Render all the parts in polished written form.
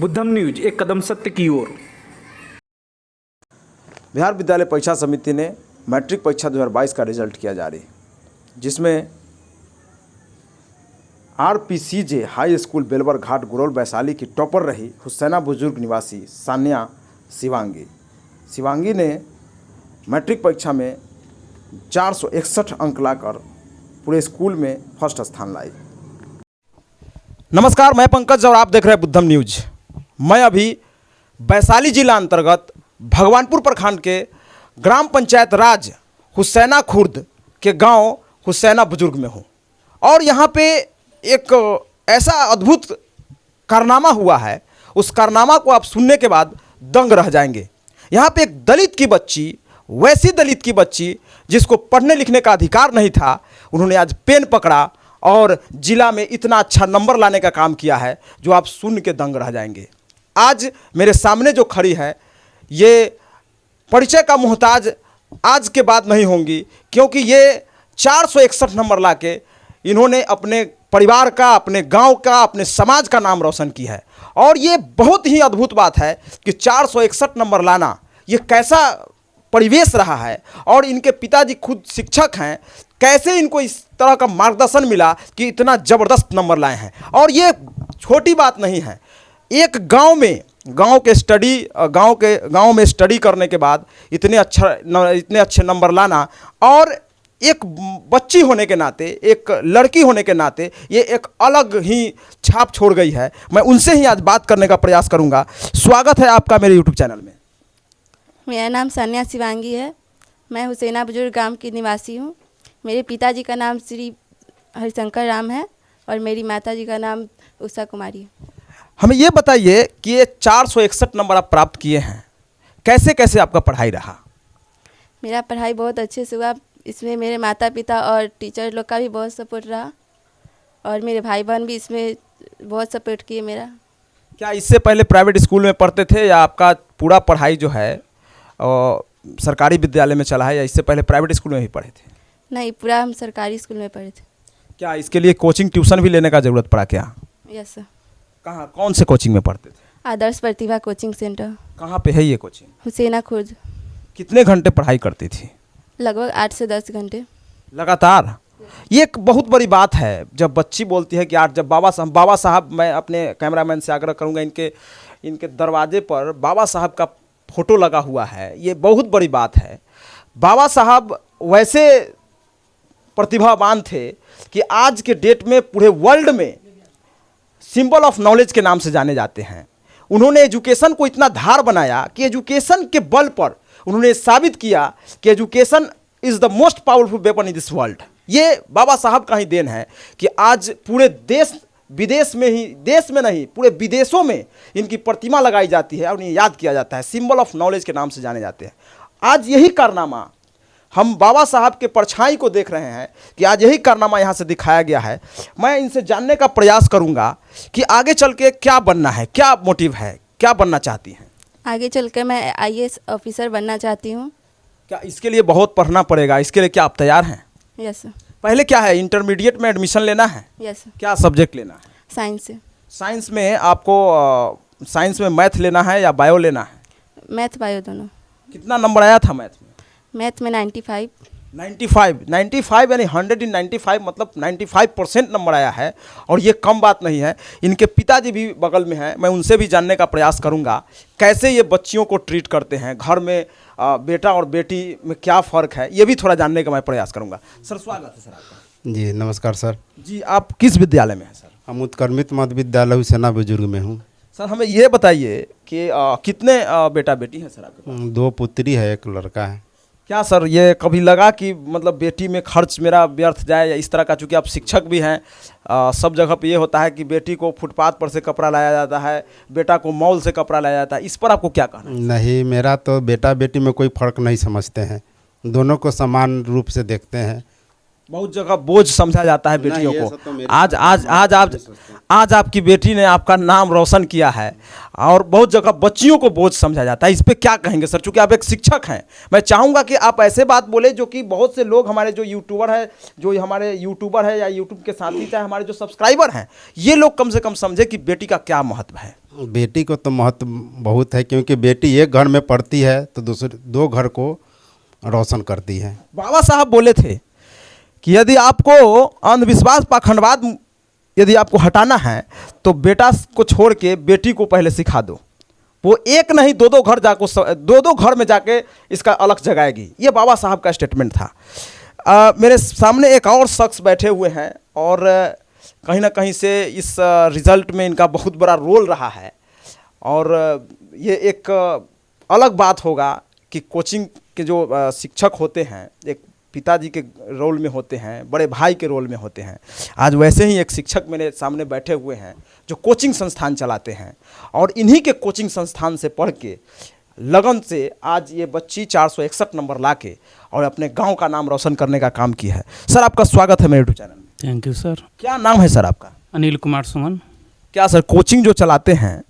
बुद्धम news, एक कदम सत्य की ओर। बिहार विद्यालय परीक्षा समिति ने मैट्रिक परीक्षा 2022 का रिजल्ट किया जारी, जिसमें आरपीसीजे हाई स्कूल बेलवर घाट गुरौल वैशाली की टॉपर रही हुसैना बुजुर्ग निवासी सान्या शिवांगी ने मैट्रिक परीक्षा में 461 अंक लाकर पूरे स्कूल में फर्स्ट स्थान लाई। नमस्कार, मैं पंकज और आप देख रहे हैं बुद्धम न्यूज। मैं अभी वैशाली जिला अंतर्गत भगवानपुर प्रखंड के ग्राम पंचायत राज हुसैना खुर्द के गांव हुसैना बुजुर्ग में हूं और यहां पे एक ऐसा अद्भुत कारनामा हुआ है। उस कारनामा को आप सुनने के बाद दंग रह जाएंगे। यहां पे एक दलित की बच्ची, वैसी दलित की बच्ची जिसको पढ़ने लिखने का अधिकार नहीं था, उन्होंने आज पेन पकड़ा और जिला में इतना अच्छा नंबर लाने का काम किया है जो आप सुन के दंग रह जाएंगे। आज मेरे सामने जो खड़ी है ये परिचय का मोहताज आज के बाद नहीं होंगी, क्योंकि ये 461 नंबर लाके इन्होंने अपने परिवार का, अपने गांव का, अपने समाज का नाम रोशन किया है। और ये बहुत ही अद्भुत बात है कि 461 नंबर लाना ये कैसा परिवेश रहा है। और इनके पिताजी खुद शिक्षक हैं, कैसे इनको इस तरह का मार्गदर्शन मिला कि इतना ज़बरदस्त नंबर लाए हैं। और ये छोटी बात नहीं है। एक गांव में स्टडी करने के बाद इतने अच्छे नंबर लाना, और एक बच्ची होने के नाते, एक लड़की होने के नाते ये एक अलग ही छाप छोड़ गई है। मैं उनसे ही आज बात करने का प्रयास करूंगा। स्वागत है आपका मेरे यूट्यूब चैनल में। मेरा नाम सान्या शिवांगी है। मैं हुसैना बुजुर्ग गांव की निवासी हूँ। मेरे पिताजी का नाम श्री हरिशंकर राम है और मेरी माताजी का नाम उषा कुमारी है। हमें ये बताइए कि ये 461 नंबर आप प्राप्त किए हैं, कैसे कैसे आपका पढ़ाई रहा? मेरा पढ़ाई बहुत अच्छे से हुआ। इसमें मेरे माता पिता और टीचर लोग का भी बहुत सपोर्ट रहा और मेरे भाई बहन भी इसमें बहुत सपोर्ट किए मेरा। क्या इससे पहले प्राइवेट स्कूल में पढ़ते थे या आपका पूरा पढ़ाई जो है सरकारी विद्यालय में चला है, या इससे पहले प्राइवेट स्कूल में ही पढ़े थे? नहीं, पूरा हम सरकारी स्कूल में पढ़े थे। क्या इसके लिए कोचिंग ट्यूशन भी लेने का ज़रूरत पड़ा क्या? Yes sir. कहाँ, कौन से कोचिंग में पढ़ते थे? आदर्श प्रतिभा कोचिंग सेंटर। कहाँ पे है ये कोचिंग? हुसैना खुर्द। कितने घंटे पढ़ाई करती थी? लगभग 8 से 10 घंटे लगातार। ये एक बहुत बड़ी बात है जब बच्ची बोलती है कि आज जब बाबा साहब, मैं अपने कैमरामैन से आग्रह करूंगा, इनके दरवाजे पर बाबा साहब का फोटो लगा हुआ है। ये बहुत बड़ी बात है। बाबा साहब वैसे प्रतिभावान थे कि आज के डेट में पूरे वर्ल्ड में सिंबल ऑफ नॉलेज के नाम से जाने जाते हैं। उन्होंने एजुकेशन को इतना धार बनाया कि एजुकेशन के बल पर उन्होंने साबित किया कि education is the most powerful weapon in this world. ये बाबा साहब का ही देन है कि आज पूरे देश विदेश में ही, देश में नहीं पूरे विदेशों में इनकी प्रतिमा लगाई जाती है और इन्हें याद किया जाता है। सिंबल ऑफ नॉलेज के नाम से जाने जाते हैं। आज यही कारनामा, हम बाबा साहब के परछाई को देख रहे हैं कि आज यही कारनामा यहाँ से दिखाया गया है। मैं इनसे जानने का प्रयास करूँगा कि आगे चल के क्या बनना है, क्या मोटिव है, क्या बनना चाहती हैं? आगे चल कर मैं IAS ऑफिसर बनना चाहती हूँ। क्या इसके लिए बहुत पढ़ना पड़ेगा? इसके लिए क्या आप तैयार हैं? Yes sir. पहले क्या है, इंटरमीडिएट में एडमिशन लेना है? Yes sir. क्या सब्जेक्ट लेना है? साइंस से। साइंस में आपको साइंस में मैथ लेना है या बायो लेना है? मैथ बायो दोनों। कितना नंबर आया था मैथ में? मैथ में 95 यानी 100 in 95, मतलब 95% नंबर आया है। और ये कम बात नहीं है। इनके पिताजी भी बगल में हैं, मैं उनसे भी जानने का प्रयास करूंगा कैसे ये बच्चियों को ट्रीट करते हैं, घर में बेटा और बेटी में क्या फ़र्क है, ये भी थोड़ा जानने का मैं प्रयास करूंगा। सर स्वागत है सर आपका। जी नमस्कार सर। जी आप किस विद्यालय में हैं सर? हम उत्क्रमित मध्य विद्यालय हुसैना बुजुर्ग में हूँ। सर हमें ये बताइए कि कितने बेटा बेटी हैं सर आपके? 2 पुत्री है, 1 लड़का है। क्या सर ये कभी लगा कि मतलब बेटी में खर्च मेरा व्यर्थ जाए या इस तरह का? चूँकि आप शिक्षक भी हैं, सब जगह पे ये होता है कि बेटी को फुटपाथ पर से कपड़ा लाया जाता है, बेटा को मॉल से कपड़ा लाया जाता है, इस पर आपको क्या कहना है? नहीं, मेरा तो बेटा बेटी में कोई फ़र्क नहीं समझते हैं, दोनों को समान रूप से देखते हैं। बहुत जगह बोझ समझा जाता है बेटियों नहीं, को। ऐसा तो मेरे आज आज आज आज आज आपकी बेटी ने आपका नाम रोशन किया है और बहुत जगह बच्चियों को बोझ समझा जाता है। इस पे क्या कहेंगे सर, चूंकि आप एक शिक्षक हैं, मैं चाहूँगा कि आप ऐसे बात बोले जो कि बहुत से लोग हमारे जो यूट्यूबर है, जो हमारे यूट्यूबर है या यूट्यूब के साथी चाहे हमारे जो सब्सक्राइबर हैं, ये लोग कम से कम समझे कि बेटी का क्या महत्व है। बेटी को तो महत्व बहुत है, क्योंकि बेटी एक घर में पढ़ती है तो दूसरे 2 घर को रोशन करती है। बाबा साहब बोले थे कि यदि आपको अंधविश्वास पाखंडवाद यदि आपको हटाना है तो बेटा को छोड़ के बेटी को पहले सिखा दो। वो एक नहीं 2-2 घर जाको 2-2 घर में जाके इसका अलग जगाएगी। ये बाबा साहब का स्टेटमेंट था। मेरे सामने एक और शख्स बैठे हुए हैं और कहीं ना कहीं से इस रिज़ल्ट में इनका बहुत बड़ा रोल रहा है। और ये एक अलग बात होगा कि कोचिंग के जो शिक्षक होते हैं, एक पिताजी के रोल में होते हैं, बड़े भाई के रोल में होते हैं। आज वैसे ही एक शिक्षक मेरे सामने बैठे हुए हैं जो कोचिंग संस्थान चलाते हैं और इन्हीं के कोचिंग संस्थान से पढ़ के लगन से आज ये बच्ची 461 नंबर ला के और अपने गांव का नाम रोशन करने का काम किया है। सर आपका स्वागत है मेरे यूट्यूब चैनल में। Thank you sir. क्या नाम है सर आपका? अनिल कुमार सुमन। क्या सर कोचिंग जो चलाते हैं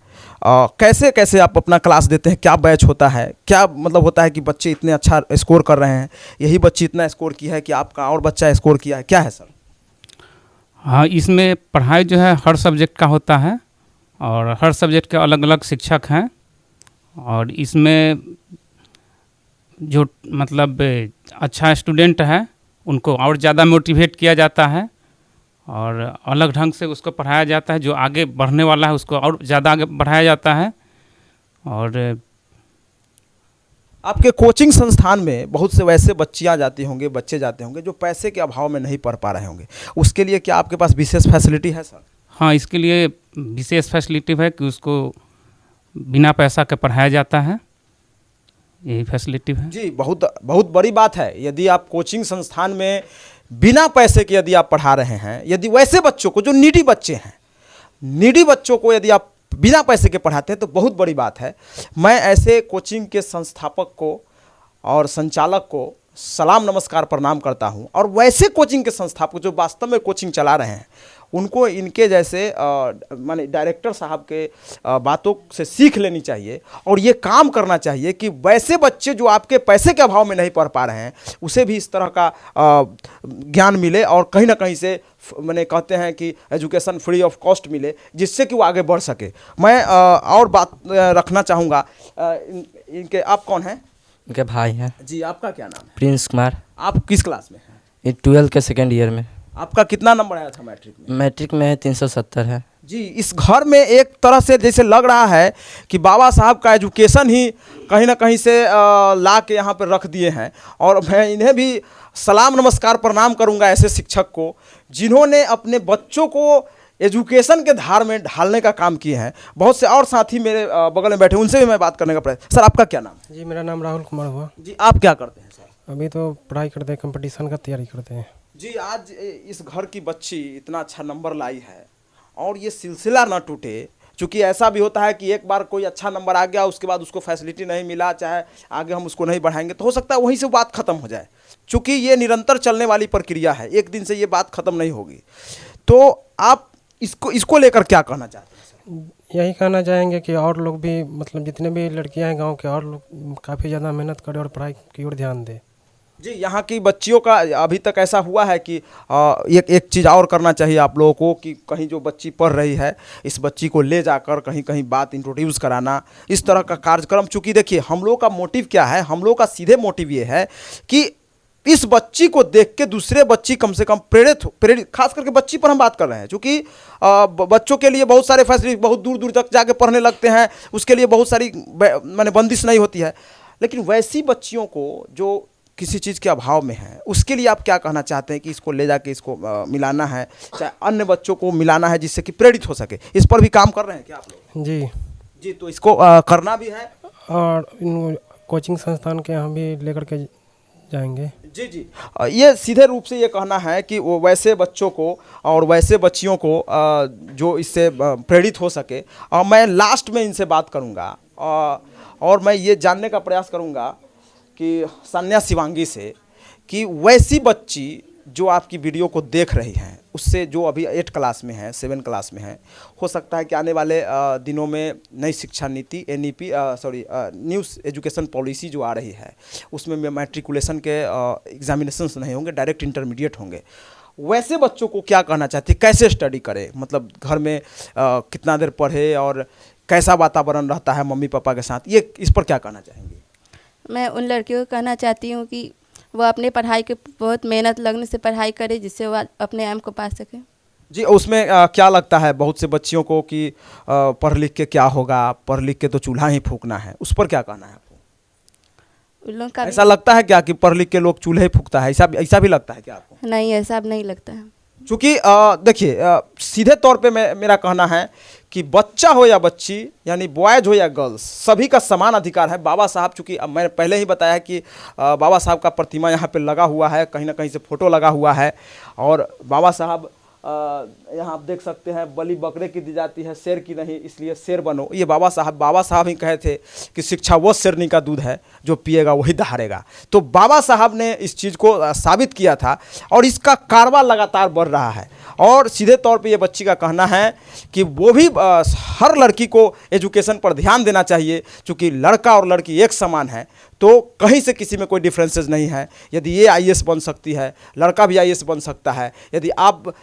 कैसे कैसे आप अपना क्लास देते हैं? क्या बैच होता है? क्या मतलब होता है कि बच्चे इतने अच्छा स्कोर कर रहे हैं, यही बच्ची इतना स्कोर किया है कि आपका और बच्चा स्कोर किया है, क्या है सर? हाँ, इसमें पढ़ाई जो है हर सब्जेक्ट का होता है और हर सब्जेक्ट के अलग अलग शिक्षक हैं और इसमें जो मतलब अच्छा स्टूडेंट है उनको और ज़्यादा मोटिवेट किया जाता है और अलग ढंग से उसको पढ़ाया जाता है। जो आगे बढ़ने वाला है उसको और ज़्यादा आगे बढ़ाया जाता है। और आपके कोचिंग संस्थान में बहुत से वैसे बच्चियां जाती होंगे, बच्चे जाते होंगे जो पैसे के अभाव में नहीं पढ़ पा रहे होंगे, उसके लिए क्या आपके पास विशेष फैसिलिटी है सर? हाँ, इसके लिए विशेष फैसिलिटी है कि उसको बिना पैसा के पढ़ाया जाता है, यही फैसिलिटी है जी। बहुत बहुत बड़ी बात है यदि आप कोचिंग संस्थान में बिना पैसे के यदि आप पढ़ा रहे हैं, यदि वैसे बच्चों को जो नीडी बच्चे हैं, नीडी बच्चों को यदि आप बिना पैसे के पढ़ाते हैं तो बहुत बड़ी बात है। मैं ऐसे कोचिंग के संस्थापक को और संचालक को सलाम नमस्कार प्रणाम करता हूं और वैसे कोचिंग के संस्थापक जो वास्तव में कोचिंग चला रहे हैं उनको इनके जैसे माने डायरेक्टर साहब के बातों से सीख लेनी चाहिए और ये काम करना चाहिए कि वैसे बच्चे जो आपके पैसे के अभाव में नहीं पढ़ पा रहे हैं उसे भी इस तरह का ज्ञान मिले और कहीं ना कहीं से मैंने कहते हैं कि एजुकेशन फ्री ऑफ कॉस्ट मिले, जिससे कि वो आगे बढ़ सके। मैं और बात रखना चाहूँगा इनके, आप कौन हैं? उनके भाई हैं जी। आपका क्या नाम है? प्रिंस कुमार। आप किस क्लास में हैं? ये 12th के 2nd ईयर में। आपका कितना नंबर आया था मैट्रिक में? मैट्रिक में है 370 है जी। इस घर में एक तरह से जैसे लग रहा है कि बाबा साहब का एजुकेशन ही कहीं ना कहीं से ला के यहाँ पर रख दिए हैं और मैं इन्हें भी सलाम नमस्कार प्रणाम करूँगा ऐसे शिक्षक को जिन्होंने अपने बच्चों को एजुकेशन के धार में ढालने का काम किए हैं। बहुत से और साथी मेरे बगल में बैठे, उनसे भी मैं बात करने का प्रयास। सर आपका क्या नाम है? जी, मेरा नाम राहुल कुमार हुआ। जी। आप क्या करते हैं सर? अभी तो पढ़ाई करते हैं, कंपटीशन का तैयारी करते हैं। जी। आज इस घर की बच्ची इतना अच्छा नंबर लाई है और ये सिलसिला ना टूटे, चूँकि ऐसा भी होता है कि एक बार कोई अच्छा नंबर आ गया उसके बाद उसको फैसिलिटी नहीं मिला, चाहे आगे हम उसको नहीं बढ़ाएंगे तो हो सकता है वहीं से बात ख़त्म हो जाए। चूँकि ये निरंतर चलने वाली प्रक्रिया है, एक दिन से ये बात ख़त्म नहीं होगी। तो आप इसको लेकर क्या कहना चाहते हैं सर? यही कहना चाहेंगे कि और लोग भी मतलब जितने भी लड़कियां हैं गांव के और लोग काफ़ी ज़्यादा मेहनत करें और पढ़ाई की ओर ध्यान दें। जी। यहाँ की बच्चियों का अभी तक ऐसा हुआ है कि एक चीज़ और करना चाहिए आप लोगों को कि कहीं जो बच्ची पढ़ रही है इस बच्ची को ले जाकर कहीं कहीं बात इंट्रोड्यूस कराना, इस तरह का कार्यक्रम। चूँकि देखिए हम लोग का मोटिव क्या है, हम लोग का सीधे मोटिव ये है कि इस बच्ची को देख के दूसरे बच्ची कम से कम प्रेरित खास करके बच्ची पर हम बात कर रहे हैं। चूँकि बच्चों के लिए बहुत सारे फैसले बहुत दूर दूर तक जाके पढ़ने लगते हैं, उसके लिए बहुत सारी माने बंदिश नहीं होती है, लेकिन वैसी बच्चियों को जो किसी चीज़ के अभाव में है उसके लिए आप क्या कहना चाहते हैं कि इसको ले जाके इसको मिलाना है, चाहे अन्य बच्चों को मिलाना है जिससे कि प्रेरित हो सके? इस पर भी काम कर रहे हैं क्या आप लोग? जी जी। तो इसको करना भी है और इन कोचिंग संस्थान के हम भी लेकर के जाएंगे। जी। जी। ये सीधे रूप से ये कहना है कि वो वैसे बच्चों को और वैसे बच्चियों को जो इससे प्रेरित हो सके। और मैं लास्ट में इनसे बात करूँगा और मैं ये जानने का प्रयास करूँगा कि सान्या शिवांगी से कि वैसी बच्ची जो आपकी वीडियो को देख रही हैं उससे जो अभी 8 क्लास में है, 7 क्लास में है, हो सकता है कि आने वाले दिनों में नई शिक्षा नीति न्यू एजुकेशन पॉलिसी जो आ रही है उसमें मैट्रिकुलेशन के एग्जामिनेशंस नहीं होंगे, डायरेक्ट इंटरमीडिएट होंगे। वैसे बच्चों को क्या कहना चाहती है, कैसे स्टडी करे, मतलब घर में कितना देर पढ़े और कैसा वातावरण रहता है मम्मी पापा के साथ, ये इस पर क्या कहना चाहेंगे? मैं उन लड़कियों को कहना चाहती हूँ कि वो अपने पढ़ाई के बहुत मेहनत लगने से पढ़ाई करे जिससे वो अपने एम को पा सके। जी, उसमें क्या लगता है बहुत से बच्चियों को कि पढ़ लिख के क्या होगा, पढ़ लिख के तो चूल्हा ही फूकना है, उस पर क्या कहना है आपको? उन लोगों का ऐसा लगता है क्या कि पढ़ लिख के लोग चूल्हे फूकता है, ऐसा भी लगता है क्या आपको? नहीं, ऐसा अब नहीं लगता है। चूँकि देखिए सीधे तौर पे मेरा कहना है कि बच्चा हो या बच्ची, यानी बॉयज हो या गर्ल्स, सभी का समान अधिकार है। बाबा साहब, चूँकि अब मैंने पहले ही बताया कि बाबा साहब का प्रतिमा यहाँ पे लगा हुआ है, कहीं ना कहीं से फोटो लगा हुआ है, और बाबा साहब यहाँ आप देख सकते हैं बलि बकरे की दी जाती है, शेर की नहीं, इसलिए शेर बनो। ये बाबा साहब ही कहे थे कि शिक्षा वो शेरनी का दूध है, जो पिएगा वही दहाड़ेगा। तो बाबा साहब ने इस चीज़ को साबित किया था और इसका कारवा लगातार बढ़ रहा है। और सीधे तौर पे ये बच्ची का कहना है कि वो भी हर लड़की को एजुकेशन पर ध्यान देना चाहिए, क्योंकि लड़का और लड़की एक समान है, तो कहीं से किसी में कोई डिफरेंसेस नहीं है। यदि ये आईएएस बन सकती है, लड़का भी आईएएस बन सकता है। यदि आप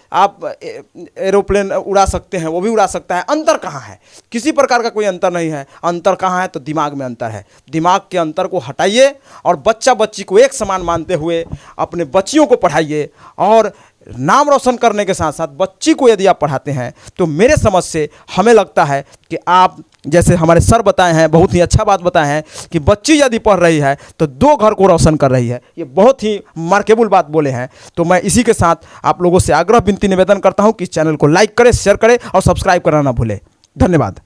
एरोप्लेन उड़ा सकते हैं, वो भी उड़ा सकता है। अंतर कहाँ है? किसी प्रकार का कोई अंतर नहीं है। अंतर कहाँ है? तो दिमाग में अंतर है। दिमाग के अंतर को हटाइए और बच्चा बच्ची को एक समान मानते हुए अपने बच्चियों को पढ़ाइए, और नाम रोशन करने के साथ साथ बच्ची को यदि आप पढ़ाते हैं तो मेरे समझ से हमें लगता है कि आप, जैसे हमारे सर बताए हैं, बहुत ही अच्छा बात बताए हैं कि बच्ची यदि पढ़ रही है तो 2 घर को रोशन कर रही है। ये बहुत ही मार्केबल बात बोले हैं। तो मैं इसी के साथ आप लोगों से आग्रह विनती निवेदन करता हूं कि इस चैनल को लाइक करें, शेयर करें और सब्सक्राइब करना ना भूलें। धन्यवाद।